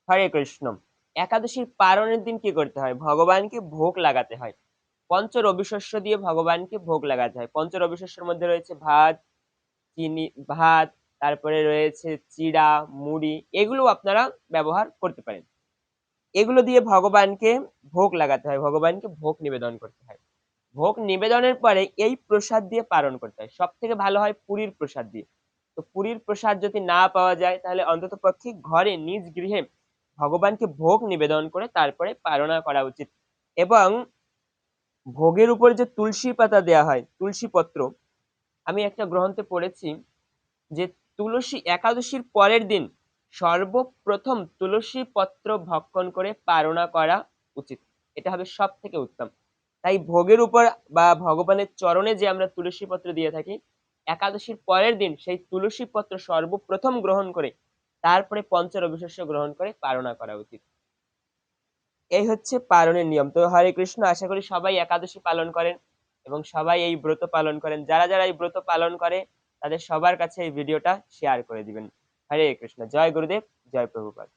হরে কৃষ্ণ। একাদশীর পারণের দিন কি করতে হয়? ভগবানকে ভোগ লাগাতে হয়। পঞ্চ রবি শস্য দিয়ে ভগবানকে ভোগ লাগাতে হয়। পঞ্চ রবি শস্যের মধ্যে রয়েছে ভাত, চিনি, ভাত, তারপরে রয়েছে চিড়া, মুড়ি, এগুলো আপনারা ব্যবহার করতে পারেন। এগুলো দিয়ে ভগবানকে ভোগ লাগাতে হয়, ভগবানকে ভোগ নিবেদন করতে হয়। ভোগ নিবেদনের পরে এই প্রসাদ দিয়ে পালন করতে হয়। সব থেকে ভালো হয় পুরীর প্রসাদ দিয়ে। তো পুরীর প্রসাদ যদি না পাওয়া যায় তাহলে অন্তত পক্ষে ঘরে নিজ গৃহে ভগবানকে ভোগ নিবেদন করে তারপরে পালনা করা উচিত। এবং ভোগের উপর যে তুলসী পাতা দেয়া হয়, তুলসী পত্র, আমি একটা গ্রন্থে পড়েছি যে তুলসী একাদশীর পরের দিন সর্বপ্রথম তুলসী পত্র ভক্ষণ করে পারণা করা উচিত। এটা হবে সব থেকে উত্তম। তাই ভোগের উপর বা ভগবানের চরণে যে আমরা তুলসী পত্র দিয়ে থাকি, একাদশীর পরের দিন সেই তুলসী পত্র সর্বপ্রথম গ্রহণ করে তারপরে পঞ্চরবি শস্য গ্রহণ করে পারণা করা উচিত। এই হচ্ছে পালনের নিয়ম। তো হরে কৃষ্ণ, আশা করি সবাই একাদশী পালন করেন এবং সবাই এই ব্রত পালন করেন। যারা যারা এই ব্রত পালন করে তাদের সবার কাছে এই ভিডিওটা শেয়ার করে দিবেন। হরে কৃষ্ণ। জয় গুরুদেব, জয় প্রভুপাদ।